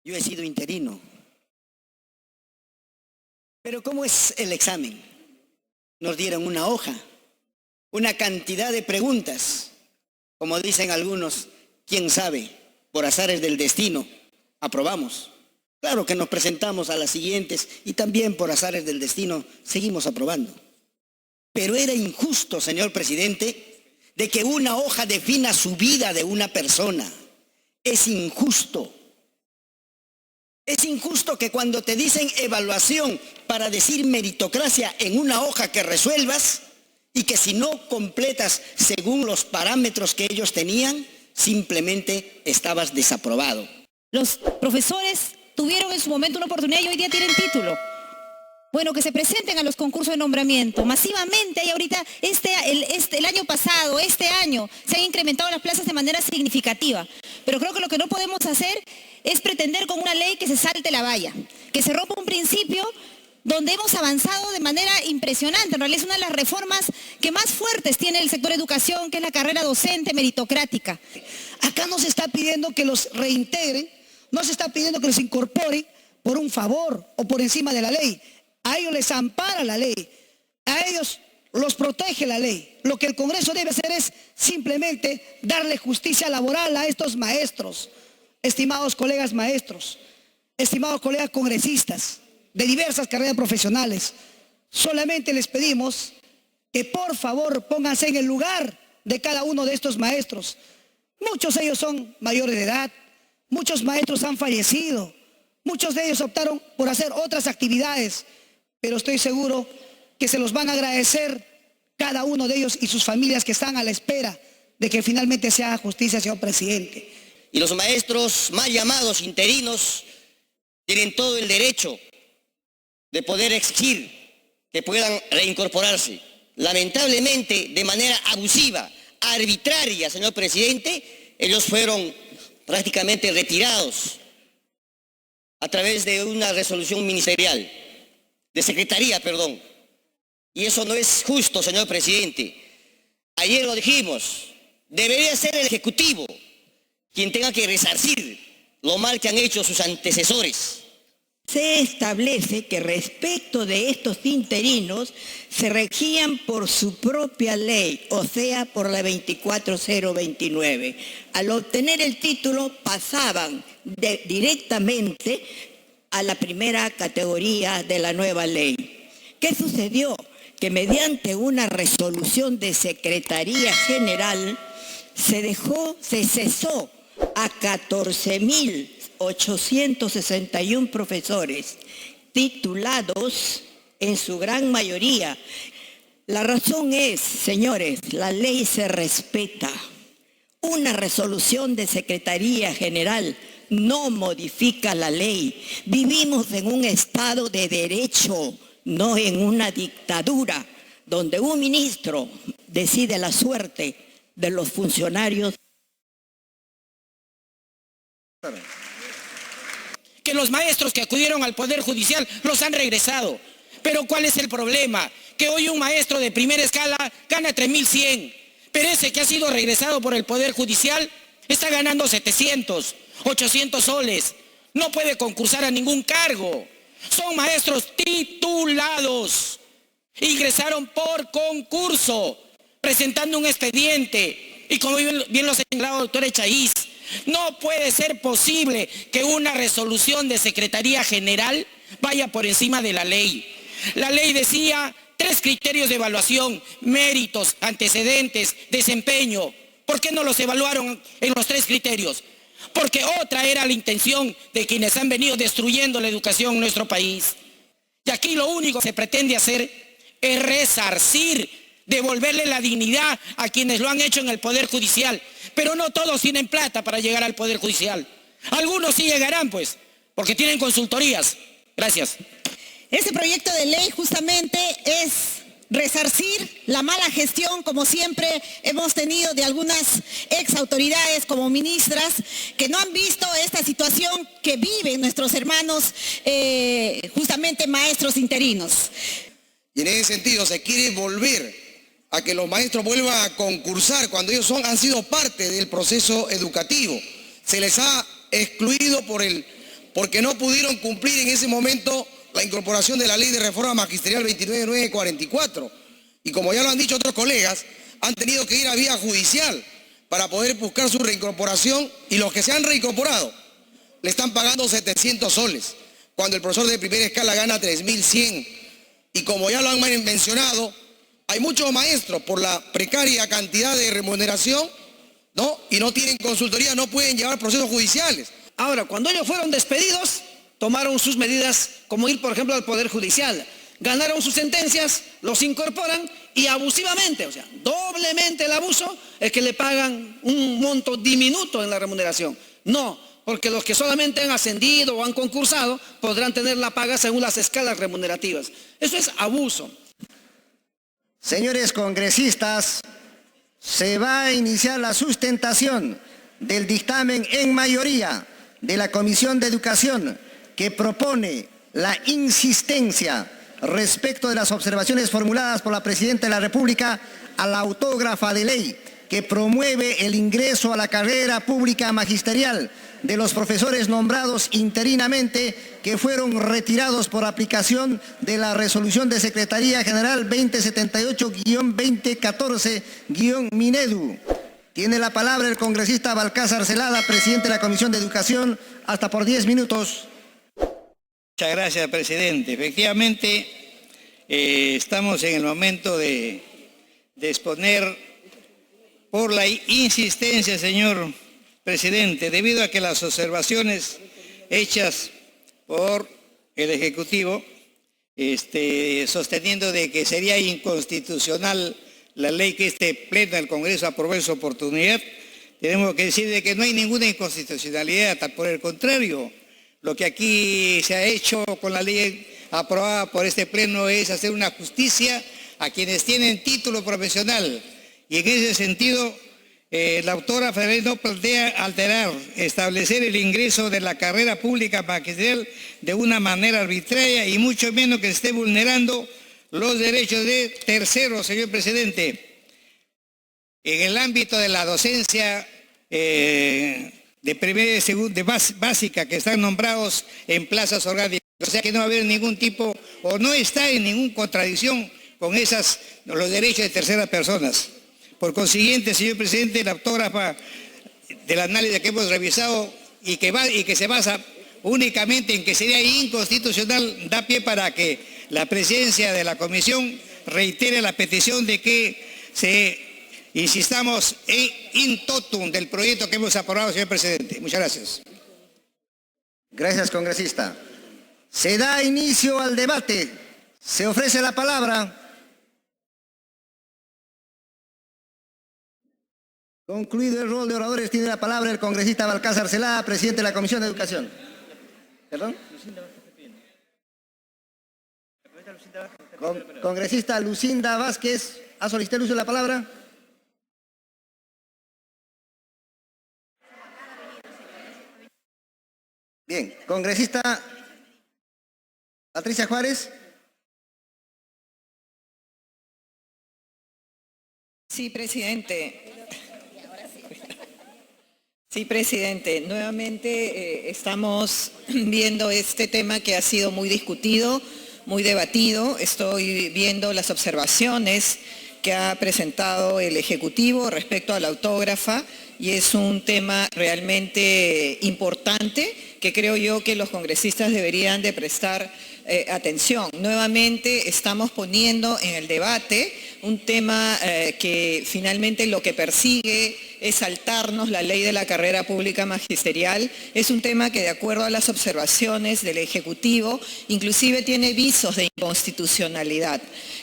Yo he sido interino. Pero ¿cómo es el examen? Nos dieron una hoja, una cantidad de preguntas. Como dicen algunos, quién sabe, por azares del destino, aprobamos. Claro que nos presentamos a las siguientes y también por azares del destino seguimos aprobando. Pero era injusto, señor presidente, de que una hoja defina su vida de una persona. Es injusto. Es injusto que cuando te dicen evaluación para decir meritocracia en una hoja que resuelvas y que si no completas según los parámetros que ellos tenían, simplemente estabas desaprobado. Los profesores tuvieron en su momento una oportunidad y hoy día tienen título. Bueno, que se presenten a los concursos de nombramiento masivamente. Y ahorita, el año pasado, este año, se han incrementado las plazas de manera significativa. Pero creo que lo que no podemos hacer es pretender con una ley que se salte la valla, que se rompa un principio donde hemos avanzado de manera impresionante. En realidad es una de las reformas que más fuertes tiene el sector educación, que es la carrera docente meritocrática. Acá no se está pidiendo que los reintegren, no se está pidiendo que los incorporen por un favor o por encima de la ley. A ellos les ampara la ley, a ellos los protege la ley. Lo que el Congreso debe hacer es simplemente darle justicia laboral a estos maestros, estimados colegas maestros, estimados colegas congresistas de diversas carreras profesionales. Solamente les pedimos que por favor pónganse en el lugar de cada uno de estos maestros. Muchos de ellos son mayores de edad, muchos maestros han fallecido, muchos de ellos optaron por hacer otras actividades, pero estoy seguro que se los van a agradecer cada uno de ellos y sus familias que están a la espera de que finalmente se haga justicia, señor presidente. Y los maestros mal llamados interinos tienen todo el derecho de poder exigir que puedan reincorporarse. Lamentablemente, de manera abusiva, arbitraria, señor presidente, ellos fueron prácticamente retirados a través de una resolución ministerial, de secretaría, perdón. Y eso no es justo, señor presidente. Ayer lo dijimos, debería ser el Ejecutivo quien tenga que resarcir lo mal que han hecho sus antecesores. Se establece que respecto de estos interinos se regían por su propia ley, o sea, por la 24029. Al obtener el título pasaban directamente a la primera categoría de la nueva ley. ¿Qué sucedió? Que mediante una resolución de Secretaría General se cesó a 14.861 profesores titulados en su gran mayoría. La razón es, señores, la ley se respeta. Una resolución de Secretaría General no modifica la ley. Vivimos en un Estado de derecho, no en una dictadura, donde un ministro decide la suerte de los funcionarios. Que los maestros que acudieron al Poder Judicial los han regresado. Pero ¿cuál es el problema? Que hoy un maestro de primera escala gana 3.100, pero ese que ha sido regresado por el Poder Judicial está ganando 700, 800 soles. No puede concursar a ningún cargo. Son maestros titulados. Ingresaron por concurso, presentando un expediente. Y como bien lo ha señalado la doctora Echaíz, no puede ser posible que una resolución de Secretaría General vaya por encima de la ley. La ley decía 3 criterios de evaluación: méritos, antecedentes, desempeño. ¿Por qué no los evaluaron en los 3 criterios? Porque otra era la intención de quienes han venido destruyendo la educación en nuestro país. Y aquí lo único que se pretende hacer es resarcir, devolverle la dignidad a quienes lo han hecho en el Poder Judicial. Pero no todos tienen plata para llegar al Poder Judicial. Algunos sí llegarán, pues, porque tienen consultorías. Gracias. Este proyecto de ley justamente es resarcir la mala gestión, como siempre hemos tenido de algunas ex autoridades como ministras que no han visto esta situación que viven nuestros hermanos, justamente maestros interinos. Y en ese sentido se quiere volver a que los maestros vuelvan a concursar cuando ellos han sido parte del proceso educativo. Se les ha excluido por porque no pudieron cumplir en ese momento la incorporación de la Ley de Reforma Magisterial 29944. Y como ya lo han dicho otros colegas, han tenido que ir a vía judicial para poder buscar su reincorporación, y los que se han reincorporado le están pagando 700 soles, cuando el profesor de primera escala gana 3.100. Y como ya lo han mencionado, hay muchos maestros por la precaria cantidad de remuneración, ¿no? Y no tienen consultoría, no pueden llevar procesos judiciales. Ahora, cuando ellos fueron despedidos, tomaron sus medidas, como ir, por ejemplo, al Poder Judicial. Ganaron sus sentencias, los incorporan y abusivamente, o sea, doblemente el abuso, es que le pagan un monto diminuto en la remuneración. No, porque los que solamente han ascendido o han concursado podrán tener la paga según las escalas remunerativas. Eso es abuso. Señores congresistas, se va a iniciar la sustentación del dictamen en mayoría de la Comisión de Educación, que propone la insistencia respecto de las observaciones formuladas por la Presidenta de la República a la autógrafa de ley que promueve el ingreso a la carrera pública magisterial de los profesores nombrados interinamente que fueron retirados por aplicación de la Resolución de Secretaría General 2078-2014-Minedu. Tiene la palabra el congresista Balcázar Zelada, presidente de la Comisión de Educación, hasta por 10 minutos. Muchas gracias, presidente. Efectivamente, estamos en el momento de exponer por la insistencia, señor presidente, debido a que las observaciones hechas por el Ejecutivo, sosteniendo de que sería inconstitucional la ley que este pleno del Congreso aprobó en su oportunidad, tenemos que decir de que no hay ninguna inconstitucionalidad, por el contrario. Lo que aquí se ha hecho con la ley aprobada por este pleno es hacer una justicia a quienes tienen título profesional. Y en ese sentido, la autora federal no plantea alterar, establecer el ingreso de la carrera pública magisterial de una manera arbitraria y mucho menos que esté vulnerando los derechos de terceros, señor presidente. En el ámbito de la docencia de primera y segunda, básica, que están nombrados en plazas orgánicas, o sea que no va a haber ningún tipo, o no está en ninguna contradicción con los derechos de terceras personas. Por consiguiente, señor presidente, la autógrafa del análisis que hemos revisado y que se basa únicamente en que sería inconstitucional, da pie para que la presidencia de la comisión reitere la petición de que insistamos in totum del proyecto que hemos aprobado, señor presidente. Muchas gracias. Gracias, congresista. Se da inicio al debate. Se ofrece la palabra. Concluido el rol de oradores, tiene la palabra el congresista Balcázar Zelada, presidente de la Comisión de Educación. ¿Perdón? Congresista Lucinda Vázquez, ¿ha solicitado el uso de la palabra? Bien, congresista Patricia Juárez. Sí, presidente. Sí, presidente. Nuevamente estamos viendo este tema que ha sido muy discutido, muy debatido. Estoy viendo las observaciones que ha presentado el Ejecutivo respecto a la autógrafa y es un tema realmente importante que creo yo que los congresistas deberían de prestar atención. Nuevamente estamos poniendo en el debate un tema que finalmente lo que persigue es saltarnos la ley de la carrera pública magisterial. Es un tema que de acuerdo a las observaciones del Ejecutivo inclusive tiene visos de inconstitucionalidad.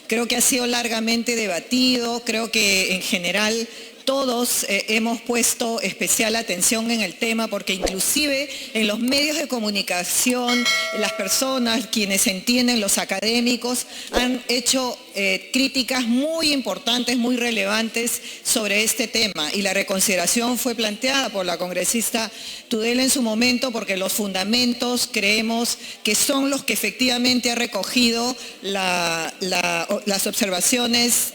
Creo que ha sido largamente debatido, creo que en general todos hemos puesto especial atención en el tema porque inclusive en los medios de comunicación, las personas, quienes entienden, los académicos, han hecho críticas muy importantes, muy relevantes sobre este tema y la reconsideración fue planteada por la congresista Tudela en su momento porque los fundamentos creemos que son los que efectivamente ha recogido las observaciones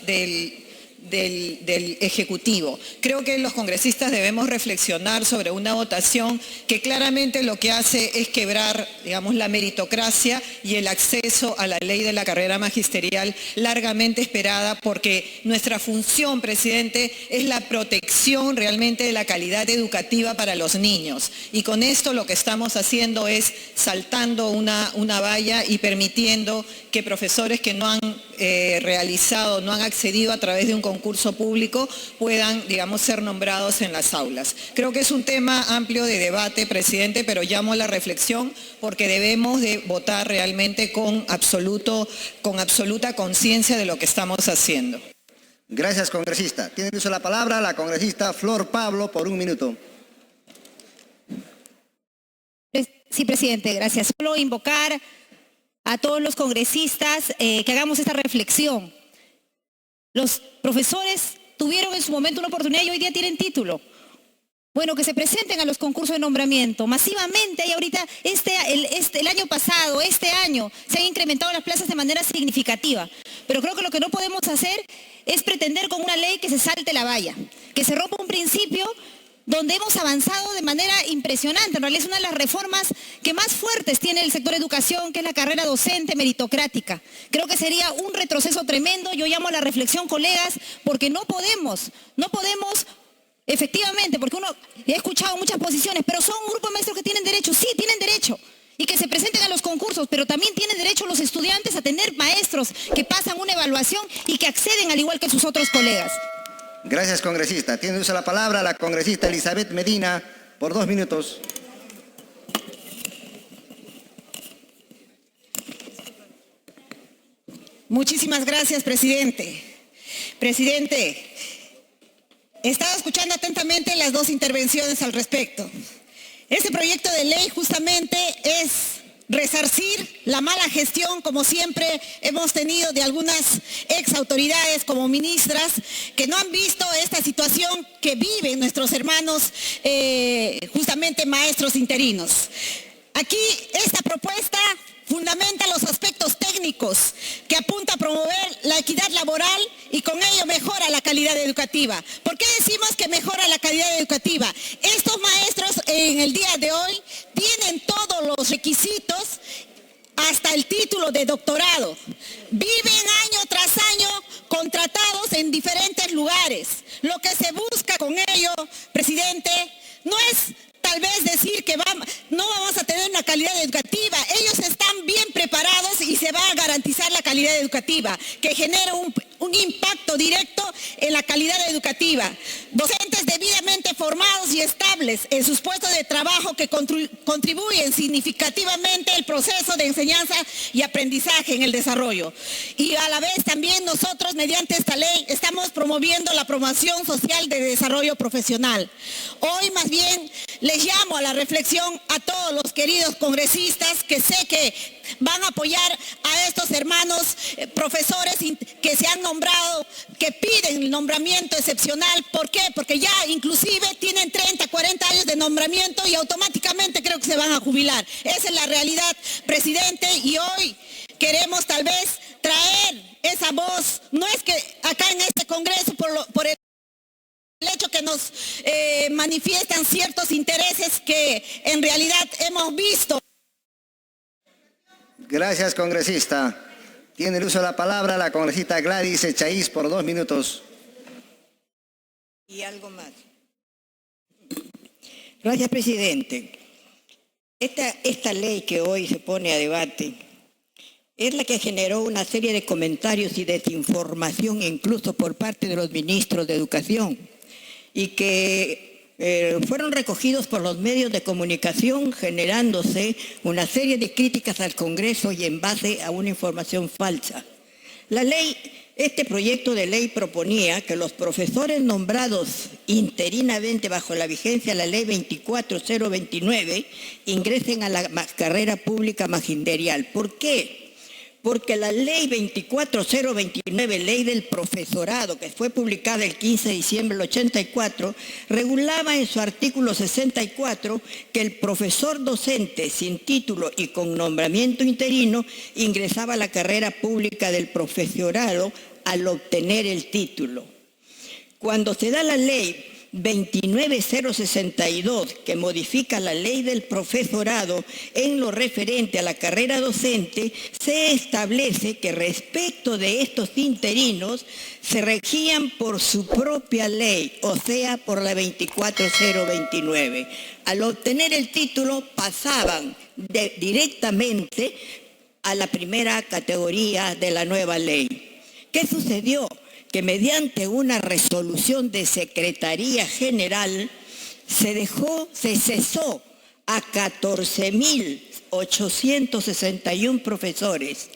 del Ejecutivo. Creo que los congresistas debemos reflexionar sobre una votación que claramente lo que hace es quebrar, digamos, la meritocracia y el acceso a la ley de la carrera magisterial largamente esperada, porque nuestra función, presidente, es la protección realmente de la calidad educativa para los niños. Y con esto lo que estamos haciendo es saltando una valla y permitiendo que profesores que no han realizado, no han accedido a través de un concurso público puedan, digamos, ser nombrados en las aulas. Creo que es un tema amplio de debate, presidente, pero llamo a la reflexión porque debemos de votar realmente con absoluta conciencia de lo que estamos haciendo. Gracias, congresista. Tiene uso la palabra la congresista Flor Pablo por 1 minuto. Sí, presidente, gracias. Solo invocar a todos los congresistas que hagamos esta reflexión. Los profesores tuvieron en su momento una oportunidad y hoy día tienen título. Bueno, que se presenten a los concursos de nombramiento masivamente. Y ahorita el año pasado, este año, se han incrementado las plazas de manera significativa. Pero creo que lo que no podemos hacer es pretender con una ley que se salte la valla, que se rompa un principio donde hemos avanzado de manera impresionante. En realidad es una de las reformas que más fuertes tiene el sector educación, que es la carrera docente meritocrática. Creo que sería un retroceso tremendo. Yo llamo a la reflexión, colegas, porque no podemos, efectivamente, porque he escuchado muchas posiciones, pero son un grupo de maestros que tienen derecho, sí, tienen derecho, y que se presenten a los concursos, pero también tienen derecho los estudiantes a tener maestros que pasan una evaluación y que acceden al igual que sus otros colegas. Gracias, congresista. Tiene uso la palabra la congresista Elizabeth Medina por 2 minutos. Muchísimas gracias, presidente. Presidente, he estado escuchando atentamente las 2 intervenciones al respecto. Este proyecto de ley justamente es resarcir la mala gestión, como siempre hemos tenido de algunas ex autoridades como ministras que no han visto esta situación que viven nuestros hermanos, justamente maestros interinos. Aquí esta propuesta fundamenta los aspectos técnicos que apunta a promover la equidad laboral y con ello mejora la calidad educativa. ¿Por qué decimos que mejora la calidad educativa? Estos maestros en el día de hoy tienen todos los requisitos hasta el título de doctorado. Viven año tras año contratados en diferentes lugares. Lo que se busca con ello, presidente, no es tal vez decir que no vamos a tener una calidad educativa. Ellos están bien preparados y se va a garantizar la calidad educativa, que genera un impacto directo en la calidad educativa. Docentes debidamente formados y estables en sus puestos de trabajo que contribuyen significativamente el proceso de enseñanza y aprendizaje en el desarrollo. Y a la vez también nosotros, mediante esta ley, estamos promoviendo la promoción social de desarrollo profesional. Hoy más bien les llamo a la reflexión a todos los queridos congresistas que sé que van a apoyar a estos hermanos profesores que se han nombrado, que piden el nombramiento excepcional. ¿Por qué? Porque ya inclusive tienen 30, 40 años de nombramiento y automáticamente creo que se van a jubilar. Esa es la realidad, presidente, y hoy queremos tal vez traer esa voz. No es que acá en este Congreso por el hecho que nos manifiestan ciertos intereses que en realidad hemos visto. Gracias, congresista. Tiene el uso de la palabra la congresista Gladys Echaíz por 2 minutos. Y algo más. Gracias, presidente. Esta ley que hoy se pone a debate es la que generó una serie de comentarios y desinformación incluso por parte de los ministros de Educación y que fueron recogidos por los medios de comunicación, generándose una serie de críticas al Congreso y en base a una información falsa. Este proyecto de ley proponía que los profesores nombrados interinamente bajo la vigencia de la ley 24029 ingresen a la carrera pública magisterial. ¿Por qué? Porque la ley 24029, ley del profesorado, que fue publicada el 15 de diciembre del 84, regulaba en su artículo 64 que el profesor docente sin título y con nombramiento interino ingresaba a la carrera pública del profesorado al obtener el título. Cuando se da la ley 29062, que modifica la ley del profesorado en lo referente a la carrera docente, se establece que respecto de estos interinos se regían por su propia ley, o sea, por la 24029. Al obtener el título pasaban directamente a la primera categoría de la nueva ley. ¿Qué sucedió? Que mediante una resolución de Secretaría General se cesó a 14.861 profesores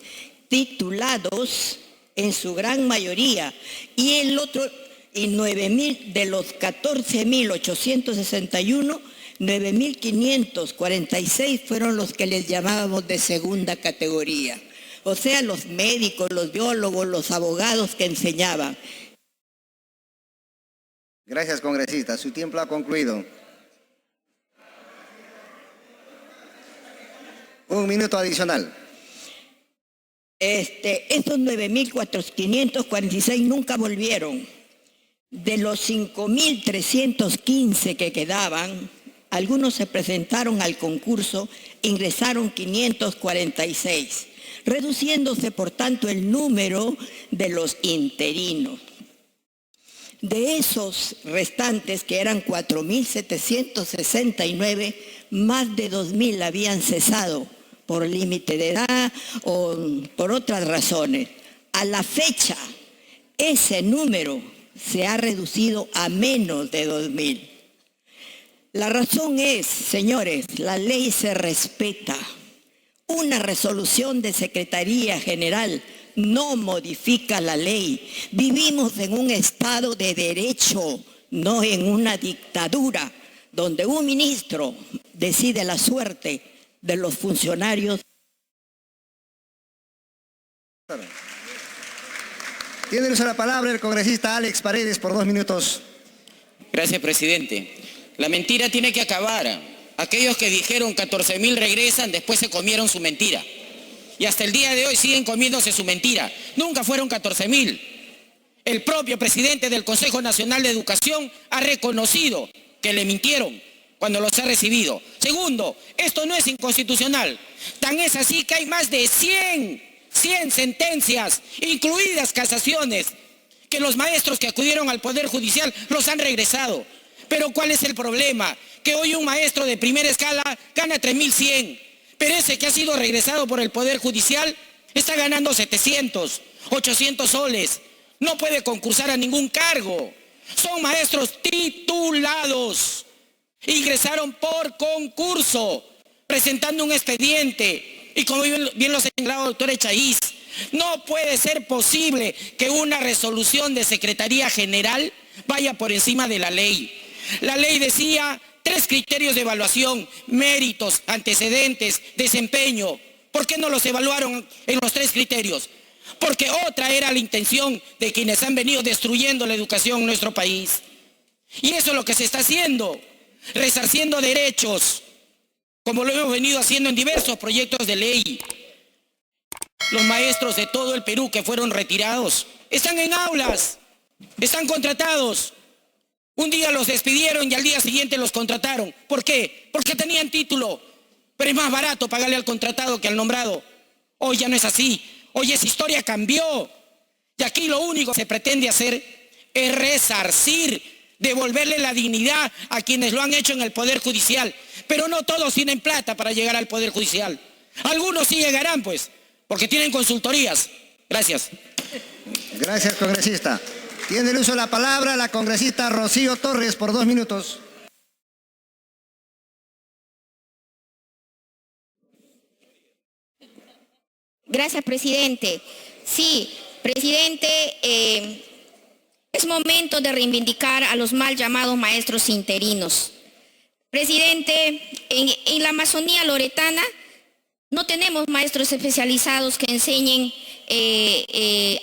titulados en su gran mayoría y 9.000 de los 14.861, 9.546 fueron los que les llamábamos de segunda categoría. O sea, los médicos, los biólogos, los abogados que enseñaban. Gracias, congresista. Su tiempo ha concluido. Un minuto adicional. Estos 9.546 nunca volvieron. De los 5.315 que quedaban, algunos se presentaron al concurso, ingresaron 546. Reduciéndose por tanto el número de los interinos. De esos restantes, que eran 4.769, más de 2.000 habían cesado por límite de edad o por otras razones. A la fecha, ese número se ha reducido a menos de 2.000. La razón es, señores, la ley se respeta. Una resolución de Secretaría General no modifica la ley. Vivimos en un Estado de derecho, no en una dictadura, donde un ministro decide la suerte de los funcionarios. Tiene uso la palabra el congresista Alex Paredes por 2 minutos. Gracias, presidente. La mentira tiene que acabar. Aquellos que dijeron 14.000 regresan, después se comieron su mentira. Y hasta el día de hoy siguen comiéndose su mentira. Nunca fueron 14.000. El propio presidente del Consejo Nacional de Educación ha reconocido que le mintieron cuando los ha recibido. Segundo, esto no es inconstitucional. Tan es así que hay más de 100 sentencias, incluidas casaciones, que los maestros que acudieron al Poder Judicial los han regresado. Pero ¿cuál es el problema? Que hoy un maestro de primera escala gana 3.100, pero ese que ha sido regresado por el Poder Judicial está ganando 700, 800 soles. No puede concursar a ningún cargo. Son maestros titulados. Ingresaron por concurso, presentando un expediente. Y como bien lo señalaba el doctor Echaíz, no puede ser posible que una resolución de Secretaría General vaya por encima de la ley. La ley decía 3 criterios de evaluación: méritos, antecedentes, desempeño. ¿Por qué no los evaluaron en los 3 criterios? Porque otra era la intención de quienes han venido destruyendo la educación en nuestro país. Y eso es lo que se está haciendo, resarciendo derechos, como lo hemos venido haciendo en diversos proyectos de ley. Los maestros de todo el Perú que fueron retirados están en aulas, están contratados. Un día los despidieron y al día siguiente los contrataron. ¿Por qué? Porque tenían título. Pero es más barato pagarle al contratado que al nombrado. Hoy ya no es así. Hoy esa historia cambió. Y aquí lo único que se pretende hacer es resarcir, devolverle la dignidad a quienes lo han hecho en el Poder Judicial. Pero no todos tienen plata para llegar al Poder Judicial. Algunos sí llegarán, pues, porque tienen consultorías. Gracias. Gracias, congresista. Tiene el uso de la palabra la congresista Rocío Torres por 2 minutos. Gracias, presidente. Sí, presidente, es momento de reivindicar a los mal llamados maestros interinos. Presidente, en la Amazonía loretana no tenemos maestros especializados que enseñen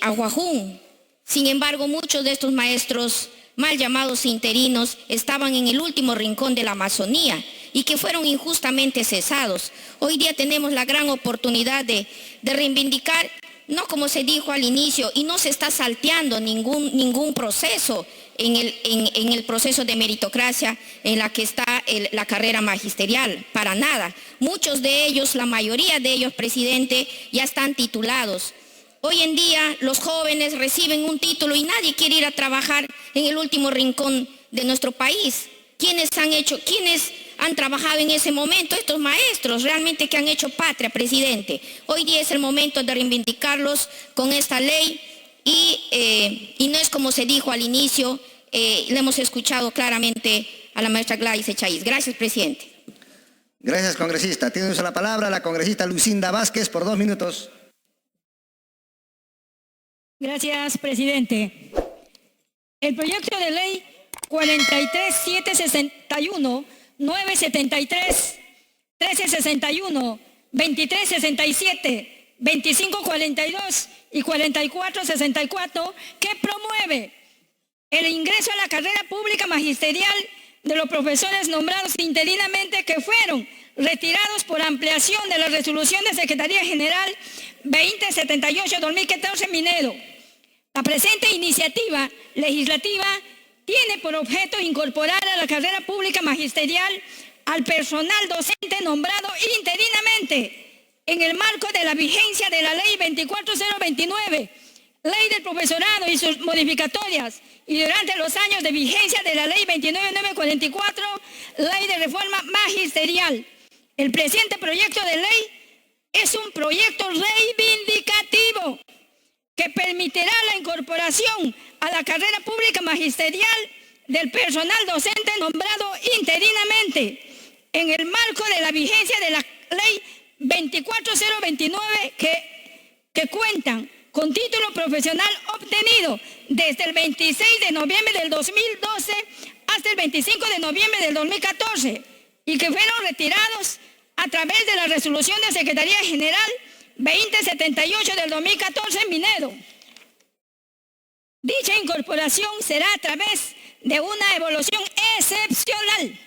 aguajún. Sin embargo, muchos de estos maestros mal llamados interinos estaban en el último rincón de la Amazonía y que fueron injustamente cesados. Hoy día tenemos la gran oportunidad de reivindicar, no como se dijo al inicio, y no se está salteando ningún proceso. en el proceso de meritocracia en la que está la carrera magisterial, para nada. Muchos de ellos, la mayoría de ellos, presidente, ya están titulados. Hoy en día los jóvenes reciben un título y nadie quiere ir a trabajar en el último rincón de nuestro país. ¿Quiénes han trabajado en ese momento? Estos maestros realmente que han hecho patria, presidente. Hoy día es el momento de reivindicarlos con esta ley y no es como se dijo al inicio, le hemos escuchado claramente a la maestra Gladys Echaíz. Gracias, presidente. Gracias, congresista. Tiene uso la palabra la congresista Lucinda Vázquez por 2 minutos. Gracias, presidente. El proyecto de ley 43761, 973, 1361, 2367, 2542 y 4464, que promueve el ingreso a la carrera pública magisterial de los profesores nombrados interinamente que fueron retirados por ampliación de la resolución de Secretaría General 2078-2014 Minedo. La presente iniciativa legislativa tiene por objeto incorporar a la carrera pública magisterial al personal docente nombrado interinamente en el marco de la vigencia de la Ley 24029, Ley del Profesorado y sus modificatorias, y durante los años de vigencia de la Ley 29944, Ley de Reforma Magisterial. El presente proyecto de ley es un proyecto reivindicativo que permitirá la incorporación a la carrera pública magisterial del personal docente nombrado interinamente en el marco de la vigencia de la Ley 24029 que cuentan con título profesional obtenido desde el 26 de noviembre del 2012 hasta el 25 de noviembre del 2014 y que fueron retirados a través de la resolución de Secretaría General 2078 del 2014 en Minedo. Dicha incorporación será a través de una evaluación excepcional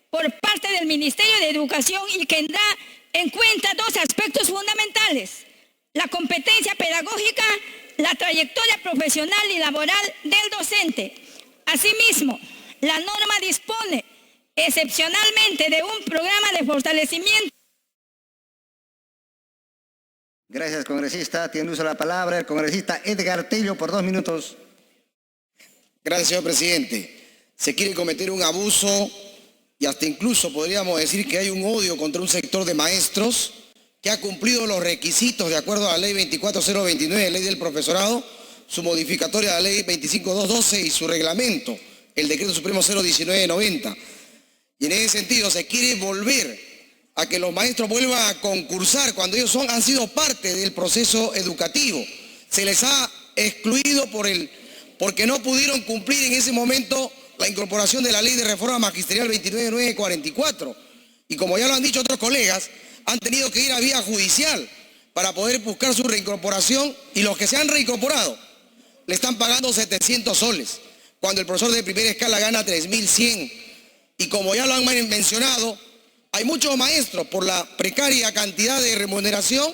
por parte del Ministerio de Educación y que tendrá en cuenta 2 aspectos fundamentales: la competencia pedagógica, la trayectoria profesional y laboral del docente. Asimismo, la norma dispone excepcionalmente de un programa de fortalecimiento. Gracias, congresista. Tiene uso la palabra el congresista Edgar Tello por 2 minutos. Gracias, señor presidente. Se quiere cometer un abuso y hasta incluso podríamos decir que hay un odio contra un sector de maestros que ha cumplido los requisitos de acuerdo a la Ley 24029, Ley del Profesorado, su modificatoria a la Ley 25212 y su reglamento, el Decreto Supremo 01990. Y en ese sentido se quiere volver a que los maestros vuelvan a concursar cuando ellos han sido parte del proceso educativo. Se les ha excluido porque no pudieron cumplir en ese momento la incorporación de la Ley de Reforma Magisterial 29944. Y como ya lo han dicho otros colegas, han tenido que ir a vía judicial para poder buscar su reincorporación, y los que se han reincorporado le están pagando 700 soles, cuando el profesor de primera escala gana 3.100. Y como ya lo han mencionado, hay muchos maestros por la precaria cantidad de remuneración,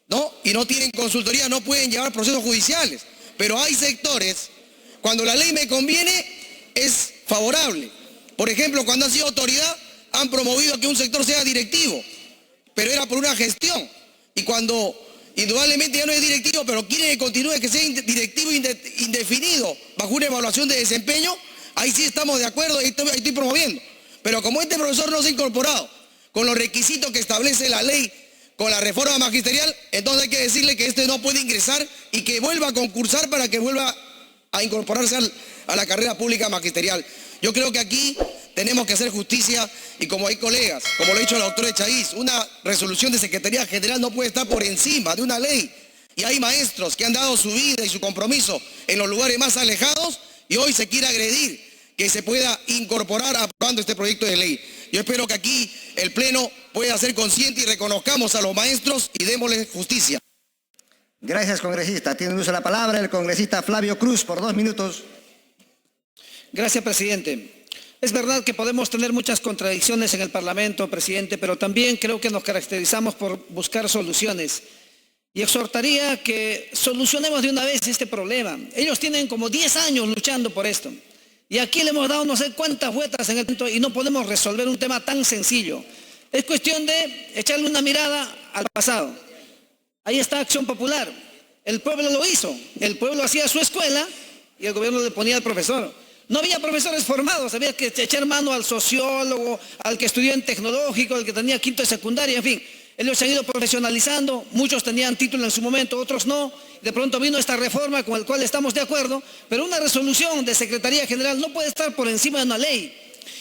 ¿no? Y no tienen consultoría, no pueden llevar procesos judiciales. Pero hay sectores, cuando la ley me conviene, es favorable. Por ejemplo, cuando han sido autoridad, han promovido que un sector sea directivo, pero era por una gestión. Y cuando indudablemente ya no es directivo, pero quiere que continúe, que sea directivo indefinido, bajo una evaluación de desempeño, ahí sí estamos de acuerdo y estoy promoviendo. Pero como este profesor no se ha incorporado con los requisitos que establece la ley, con la reforma magisterial, entonces hay que decirle que este no puede ingresar y que vuelva a concursar para que vuelva a incorporarse a la carrera pública magisterial. Yo creo que aquí tenemos que hacer justicia y como hay colegas, como lo ha dicho la doctora Echaíz, una resolución de Secretaría General no puede estar por encima de una ley. Y hay maestros que han dado su vida y su compromiso en los lugares más alejados y hoy se quiere agredir que se pueda incorporar aprobando este proyecto de ley. Yo espero que aquí el Pleno pueda ser consciente y reconozcamos a los maestros y démosles justicia. Gracias, congresista. Tiene uso la palabra el congresista Flavio Cruz por 2 minutos. Gracias, presidente. Es verdad que podemos tener muchas contradicciones en el Parlamento, presidente, pero también creo que nos caracterizamos por buscar soluciones. Y exhortaría que solucionemos de una vez este problema. Ellos tienen como 10 años luchando por esto. Y aquí le hemos dado no sé cuántas vueltas en el punto y no podemos resolver un tema tan sencillo. Es cuestión de echarle una mirada al pasado. Ahí está Acción Popular. El pueblo lo hizo. El pueblo hacía su escuela y el gobierno le ponía al profesor. No había profesores formados, había que echar mano al sociólogo, al que estudió en tecnológico, al que tenía quinto de secundaria, en fin. Ellos se han ido profesionalizando, muchos tenían título en su momento, otros no. De pronto vino esta reforma con la cual estamos de acuerdo, pero una resolución de Secretaría General no puede estar por encima de una ley.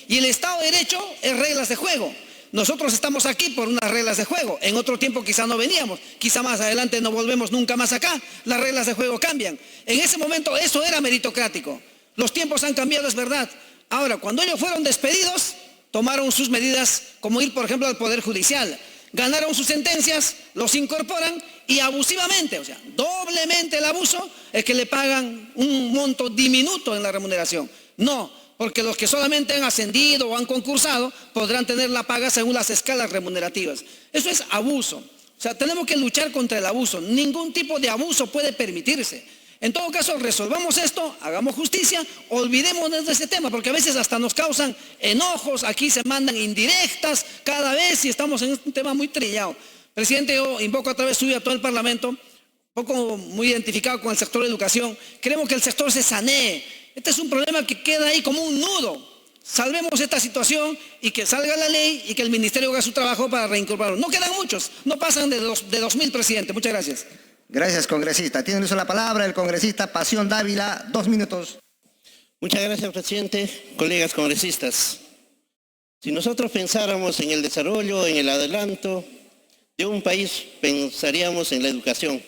Y el Estado de Derecho es reglas de juego. Nosotros estamos aquí por unas reglas de juego. En otro tiempo quizá no veníamos, quizá más adelante no volvemos nunca más acá. Las reglas de juego cambian. En ese momento eso era meritocrático. Los tiempos han cambiado, es verdad. Ahora, cuando ellos fueron despedidos, tomaron sus medidas, como ir, por ejemplo, al Poder Judicial. Ganaron sus sentencias, los incorporan y abusivamente, o sea, doblemente el abuso, es que le pagan un monto diminuto en la remuneración. No, porque los que solamente han ascendido o han concursado podrán tener la paga según las escalas remunerativas. Eso es abuso. O sea, tenemos que luchar contra el abuso. Ningún tipo de abuso puede permitirse. En todo caso, resolvamos esto, hagamos justicia, olvidémonos de ese tema, porque a veces hasta nos causan enojos, aquí se mandan indirectas cada vez y estamos en un tema muy trillado. Presidente, yo invoco a través suyo a todo el Parlamento, un poco muy identificado con el sector de educación, queremos que el sector se sanee. Este es un problema que queda ahí como un nudo. Salvemos esta situación y que salga la ley y que el Ministerio haga su trabajo para reincorporarlo. No quedan muchos, no pasan de 2.000, presidente. Muchas gracias. Gracias, congresista. Tiene uso la palabra el congresista Pasión Dávila, 2 minutos. Muchas gracias, presidente. Colegas congresistas, si nosotros pensáramos en el desarrollo, en el adelanto de un país, pensaríamos en la educación.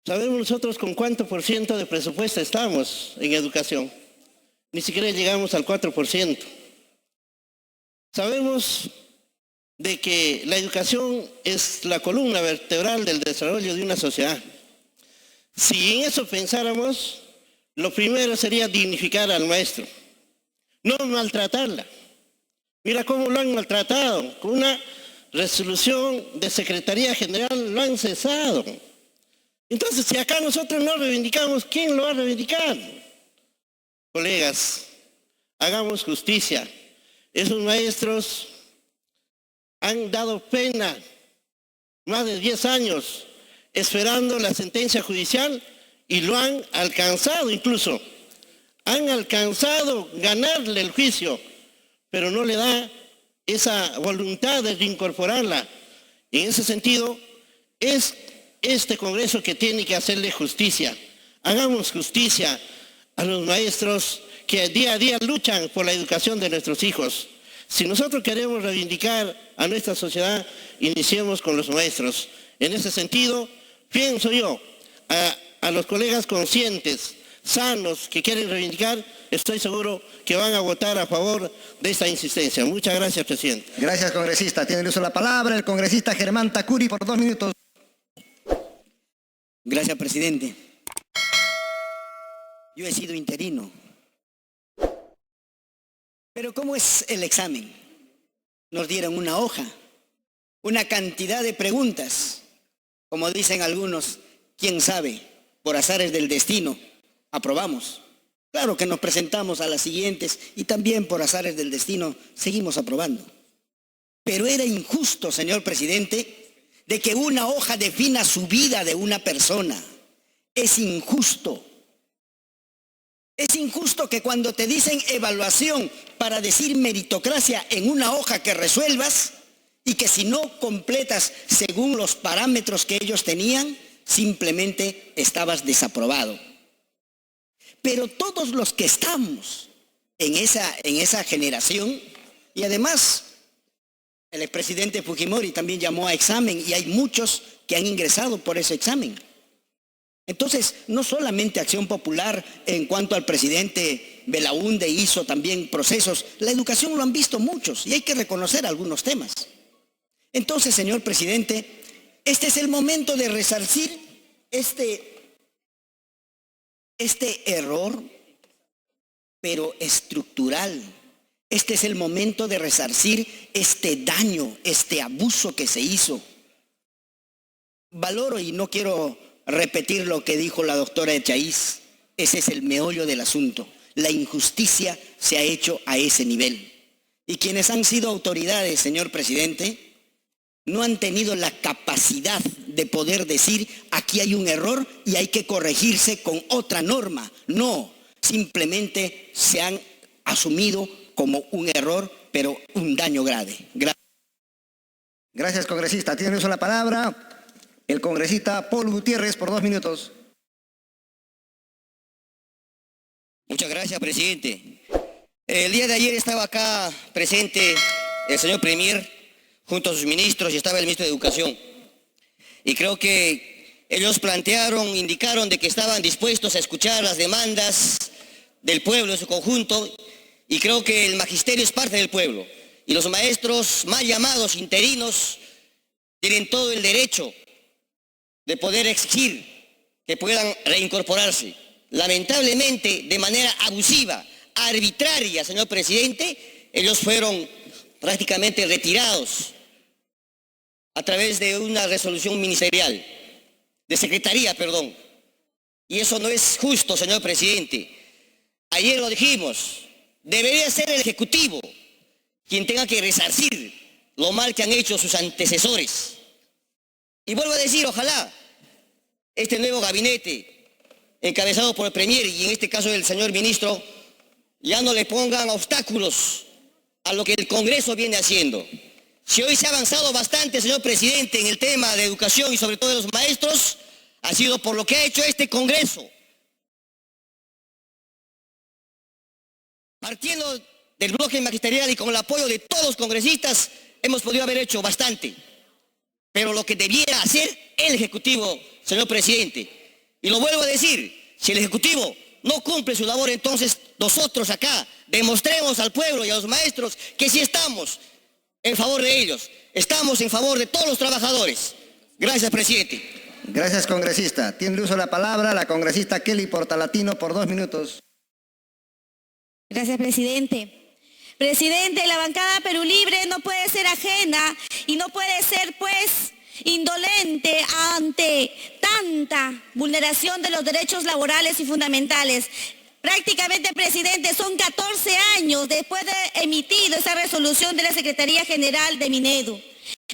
¿Sabemos nosotros con cuánto por ciento de presupuesto estamos en educación? Ni siquiera llegamos al 4%. Sabemos de que la educación es la columna vertebral del desarrollo de una sociedad. Si en eso pensáramos, lo primero sería dignificar al maestro, no maltratarla. Mira cómo lo han maltratado, con una resolución de Secretaría General lo han cesado. Entonces, si acá nosotros no reivindicamos, ¿quién lo va a reivindicar? Colegas, hagamos justicia. Esos maestros han dado pena, más de 10 años, esperando la sentencia judicial y lo han alcanzado incluso. Han alcanzado ganarle el juicio, pero no le da esa voluntad de reincorporarla. Y en ese sentido, es este Congreso que tiene que hacerle justicia. Hagamos justicia a los maestros que día a día luchan por la educación de nuestros hijos. Si nosotros queremos reivindicar a nuestra sociedad, iniciemos con los maestros. En ese sentido, pienso yo, a los colegas conscientes, sanos, que quieren reivindicar, estoy seguro que van a votar a favor de esta insistencia. Muchas gracias, presidente. Gracias, congresista. Tiene el uso de la palabra el congresista Germán Tacuri por 2 minutos. Gracias, presidente. Yo he sido interino. Pero ¿cómo es el examen? Nos dieron una hoja, una cantidad de preguntas. Como dicen algunos, quién sabe, por azares del destino, aprobamos. Claro que nos presentamos a las siguientes y también por azares del destino seguimos aprobando. Pero era injusto, señor presidente, de que una hoja defina su vida de una persona. Es injusto. Es injusto que cuando te dicen evaluación para decir meritocracia en una hoja que resuelvas y que si no completas según los parámetros que ellos tenían, simplemente estabas desaprobado. Pero todos los que estamos en esa generación, y además el expresidente Fujimori también llamó a examen y hay muchos que han ingresado por ese examen. Entonces, no solamente Acción Popular en cuanto al presidente Belaúnde hizo también procesos, la educación lo han visto muchos y hay que reconocer algunos temas. Entonces, señor presidente, este es el momento de resarcir este error, pero estructural. Este es el momento de resarcir este daño, este abuso que se hizo. Valoro y no quiero repetir lo que dijo la doctora Echaíz, ese es el meollo del asunto. la injusticia se ha hecho a ese nivel. Y quienes han sido autoridades, señor presidente, no han tenido la capacidad de poder decir aquí hay un error y hay que corregirse con otra norma. No, simplemente se han asumido como un error, pero un daño grave. Gracias, congresista. Tiene uso la palabra el congresista Paul Gutiérrez por 2 minutos. Muchas gracias, presidente. El día de ayer estaba acá presente el señor Premier junto a sus ministros y estaba el ministro de Educación. Y creo que ellos indicaron de que estaban dispuestos a escuchar las demandas del pueblo en su conjunto, y creo que el magisterio es parte del pueblo. Y los maestros mal llamados interinos tienen todo el derecho de poder exigir que puedan reincorporarse. Lamentablemente, de manera abusiva, arbitraria, señor presidente, ellos fueron prácticamente retirados a través de una resolución ministerial, de secretaría, perdón. Y eso no es justo, señor presidente. Ayer lo dijimos, debería ser el Ejecutivo quien tenga que resarcir lo mal que han hecho sus antecesores. Y vuelvo a decir, ojalá este nuevo gabinete, encabezado por el Premier y en este caso el señor ministro, ya no le pongan obstáculos a lo que el Congreso viene haciendo. Si hoy se ha avanzado bastante, señor presidente, en el tema de educación y sobre todo de los maestros, ha sido por lo que ha hecho este Congreso. Partiendo del bloque magisterial y con el apoyo de todos los congresistas, hemos podido haber hecho bastante. Pero lo que debiera hacer el Ejecutivo, señor presidente, y lo vuelvo a decir, si el Ejecutivo no cumple su labor, entonces nosotros acá demostremos al pueblo y a los maestros que sí estamos en favor de ellos, estamos en favor de todos los trabajadores. Gracias, presidente. Gracias, congresista. Tiene uso la palabra la congresista Kelly Portalatino por 2 minutos. Gracias, presidente. Presidente, la bancada Perú Libre no puede ser ajena y no puede ser, pues, indolente ante tanta vulneración de los derechos laborales y fundamentales. Prácticamente, presidente, son 14 años después de emitido esa resolución de la Secretaría General de Minedu.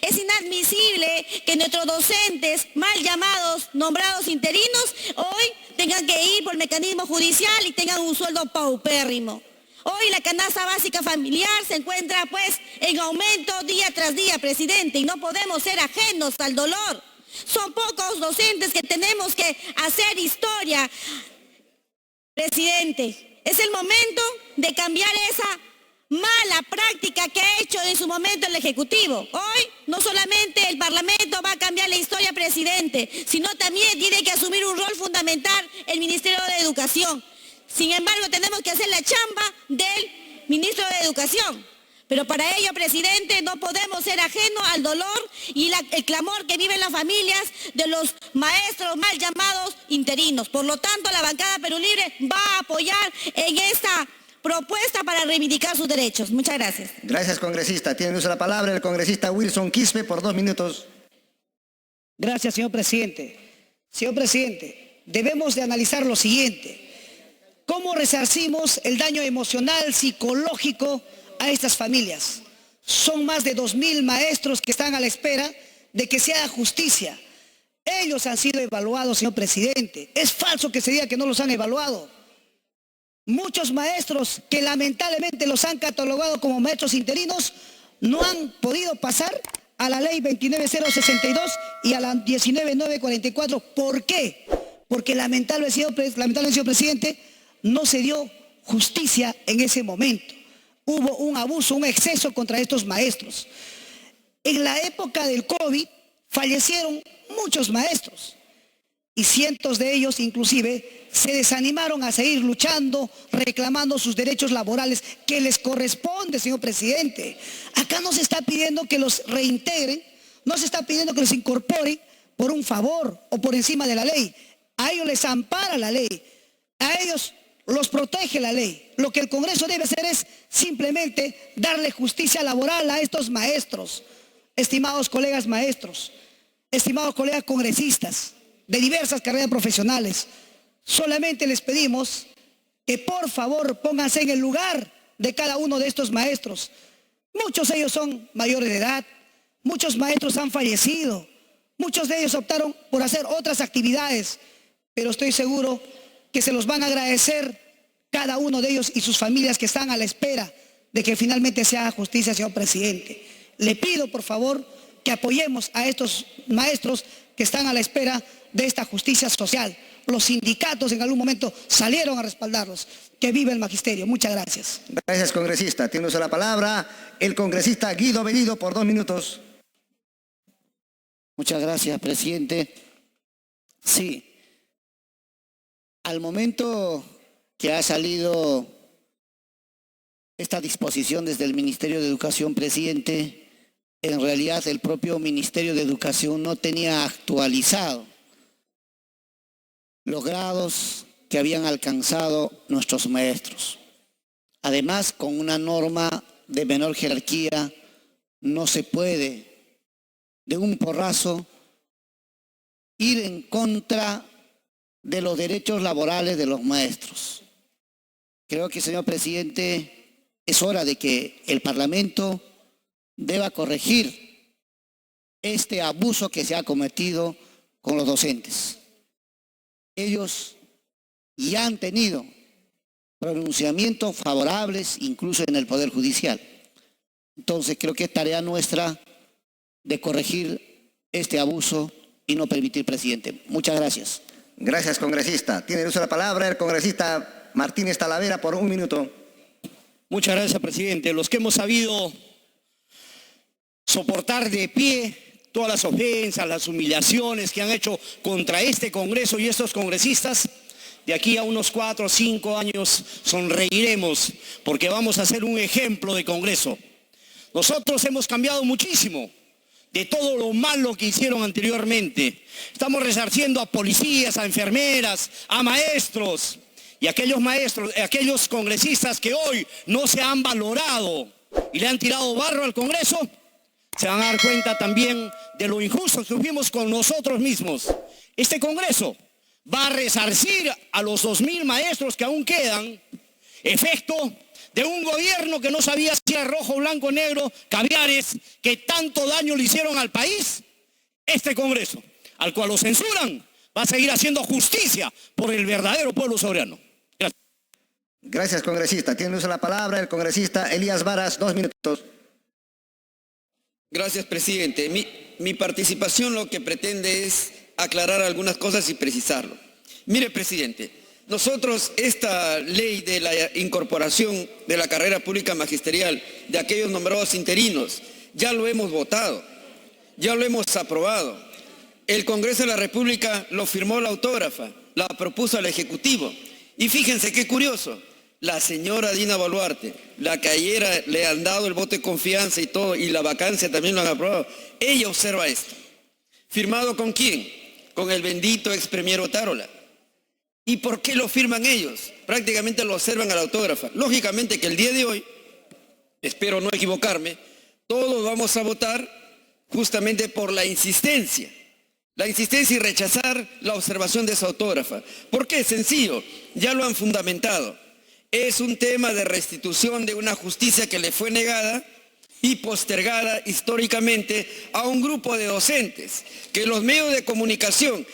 Es inadmisible que nuestros docentes, mal llamados, nombrados interinos, hoy tengan que ir por mecanismo judicial y tengan un sueldo paupérrimo. Hoy la canasta básica familiar se encuentra pues en aumento día tras día, presidente, y no podemos ser ajenos al dolor. Son pocos docentes que tenemos que hacer historia. Presidente, es el momento de cambiar esa mala práctica que ha hecho en su momento el Ejecutivo. Hoy no solamente el Parlamento va a cambiar la historia, presidente, sino también tiene que asumir un rol fundamental el Ministerio de Educación. Sin embargo, tenemos que hacer la chamba del Ministro de Educación. Pero para ello, presidente, no podemos ser ajenos al dolor y el clamor que viven las familias de los maestros mal llamados interinos. Por lo tanto, la bancada Perú Libre va a apoyar en esta propuesta para reivindicar sus derechos. Muchas gracias. Gracias, congresista. Tiene uso la palabra el congresista Wilson Quispe por 2 minutos. Gracias, señor presidente. Señor presidente, debemos de analizar lo siguiente. ¿Cómo resarcimos el daño emocional, psicológico a estas familias? Son más de 2.000 maestros que están a la espera de que se haga justicia. Ellos han sido evaluados, señor presidente. Es falso que se diga que no los han evaluado. Muchos maestros que lamentablemente los han catalogado como maestros interinos no han podido pasar a la ley 29062 y a la 19944. ¿Por qué? Porque lamentablemente, señor presidente, no se dio justicia en ese momento. Hubo un abuso, un exceso contra estos maestros. En la época del COVID fallecieron muchos maestros y cientos de ellos inclusive se desanimaron a seguir luchando, reclamando sus derechos laborales que les corresponde, señor presidente. Acá no se está pidiendo que los reintegren, no se está pidiendo que los incorporen por un favor o por encima de la ley. A ellos les ampara la ley, a ellos los protege la ley. Lo que el Congreso debe hacer es simplemente darle justicia laboral a estos maestros. Estimados colegas maestros, estimados colegas congresistas de diversas carreras profesionales, solamente les pedimos que por favor pónganse en el lugar de cada uno de estos maestros. Muchos de ellos son mayores de edad, muchos maestros han fallecido, muchos de ellos optaron por hacer otras actividades, pero estoy seguro que se los van a agradecer cada uno de ellos y sus familias que están a la espera de que finalmente se haga justicia, señor presidente. Le pido, por favor, que apoyemos a estos maestros que están a la espera de esta justicia social. Los sindicatos en algún momento salieron a respaldarlos. Que vive el magisterio. Muchas gracias. Gracias, congresista. Tiene usted la palabra el congresista Guido Bellido por 2 minutos. Muchas gracias, presidente. Sí, al momento que ha salido esta disposición desde el Ministerio de Educación, presidente, en realidad el propio Ministerio de Educación no tenía actualizado los grados que habían alcanzado nuestros maestros. Además, con una norma de menor jerarquía, no se puede de un porrazo ir en contra de los derechos laborales de los maestros. Creo que, señor presidente, es hora de que el Parlamento deba corregir este abuso que se ha cometido con los docentes. Ellos ya han tenido pronunciamientos favorables incluso en el Poder Judicial. Entonces creo que es tarea nuestra de corregir este abuso y no permitir, presidente. Muchas gracias. Gracias, congresista. Tiene uso de la palabra el congresista Martínez Talavera por 1 minuto. Muchas gracias, presidente. Los que hemos sabido soportar de pie todas las ofensas, las humillaciones que han hecho contra este Congreso y estos congresistas, de aquí a unos 4 o 5 años sonreiremos porque vamos a ser un ejemplo de Congreso. Nosotros hemos cambiado muchísimo de todo lo malo que hicieron anteriormente. Estamos resarciendo a policías, a enfermeras, a maestros y aquellos maestros, aquellos congresistas que hoy no se han valorado y le han tirado barro al Congreso, se van a dar cuenta también de lo injusto que fuimos con nosotros mismos. Este Congreso va a resarcir a los 2.000 maestros que aún quedan, efecto de un gobierno que no sabía si era rojo, blanco, negro, caviares, que tanto daño le hicieron al país. Este Congreso, al cual lo censuran, va a seguir haciendo justicia por el verdadero pueblo soberano. Gracias. Gracias, congresista. Tiene uso de la palabra el congresista Elías Varas, 2 minutos. Gracias, presidente. Mi participación lo que pretende es aclarar algunas cosas y precisarlo. Mire, presidente, nosotros esta ley de la incorporación de la carrera pública magisterial de aquellos nombrados interinos, ya lo hemos votado, ya lo hemos aprobado. El Congreso de la República lo firmó la autógrafa, la propuso al Ejecutivo. Y fíjense qué curioso, la señora Dina Boluarte, la que ayer le han dado el voto de confianza y todo, y la vacancia también lo han aprobado, ella observa esto. ¿Firmado con quién? Con el bendito ex premier Otárola. ¿Y por qué lo firman ellos? Prácticamente lo observan a la autógrafa. Lógicamente que el día de hoy, espero no equivocarme, todos vamos a votar justamente por la insistencia y rechazar la observación de esa autógrafa. ¿Por qué? Sencillo, ya lo han fundamentado. Es un tema de restitución de una justicia que le fue negada y postergada históricamente a un grupo de docentes que los medios de comunicación,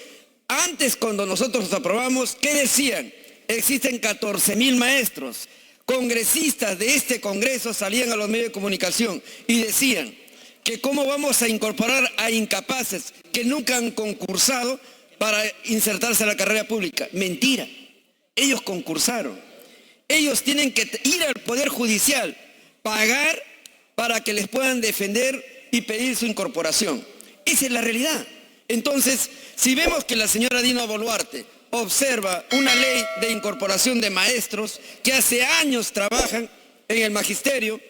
antes cuando nosotros los aprobamos, ¿qué decían? Existen 14.000 maestros. Congresistas de este Congreso salían a los medios de comunicación y decían que cómo vamos a incorporar a incapaces que nunca han concursado para insertarse a la carrera pública. Mentira, ellos concursaron. Ellos tienen que ir al Poder Judicial, pagar para que les puedan defender y pedir su incorporación. Esa es la realidad. Entonces, si vemos que la señora Dina Boluarte observa una ley de incorporación de maestros que hace años trabajan en el magisterio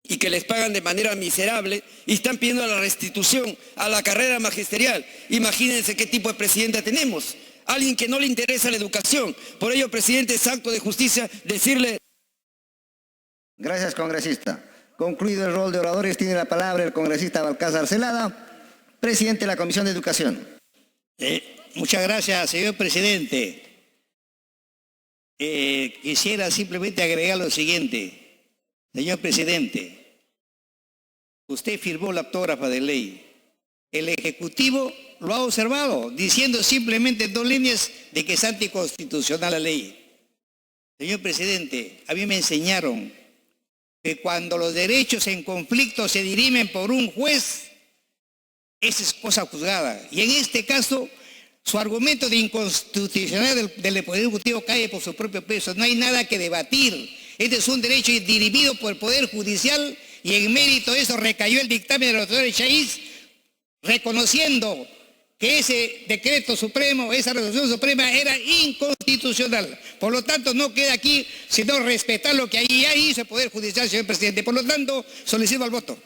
y que les pagan de manera miserable y están pidiendo la restitución a la carrera magisterial, imagínense qué tipo de presidenta tenemos. Alguien que no le interesa la educación. Por ello, presidente, es acto de justicia decirle... Gracias, congresista. Concluido el rol de oradores, tiene la palabra el congresista Balcázar Celada, presidente de la Comisión de Educación. Muchas gracias, señor presidente. quisiera simplemente agregar lo siguiente. Señor presidente, usted firmó la autógrafa de ley. El Ejecutivo lo ha observado, diciendo simplemente en 2 líneas de que es anticonstitucional la ley. Señor presidente, a mí me enseñaron que cuando los derechos en conflicto se dirimen por un juez, esa es cosa juzgada. Y en este caso, su argumento de inconstitucionalidad del Poder Ejecutivo cae por su propio peso. No hay nada que debatir. Este es un derecho dirimido por el Poder Judicial y en mérito de eso recayó el dictamen de los doctores Chaiz, reconociendo que ese decreto supremo, esa resolución suprema era inconstitucional. Por lo tanto, no queda aquí sino respetar lo que ahí ya hizo el Poder Judicial, señor presidente. Por lo tanto, solicito al voto.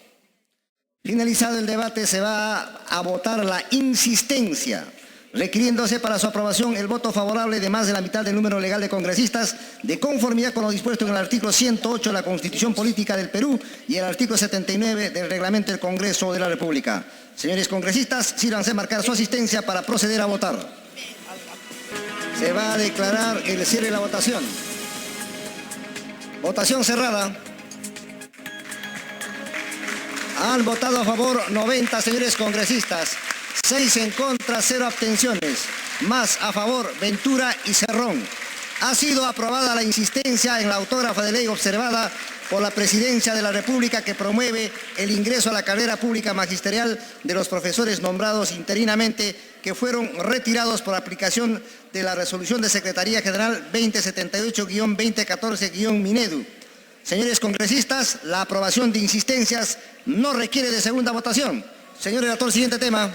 Finalizado el debate, se va a votar la insistencia, requiriéndose para su aprobación el voto favorable de más de la mitad del número legal de congresistas, de conformidad con lo dispuesto en el artículo 108 de la Constitución Política del Perú y el artículo 79 del Reglamento del Congreso de la República. Señores congresistas, sírvanse a marcar su asistencia para proceder a votar. Se va a declarar el cierre de la votación. Votación cerrada. Han votado a favor 90 señores congresistas, 6 en contra, 0 abstenciones, más a favor Ventura y Cerrón. Ha sido aprobada la insistencia en la autógrafa de ley observada por la Presidencia de la República que promueve el ingreso a la carrera pública magisterial de los profesores nombrados interinamente que fueron retirados por aplicación de la resolución de Secretaría General 2078-2014-Minedu. Señores congresistas, la aprobación de insistencias no requiere de segunda votación. Señor relator, siguiente tema.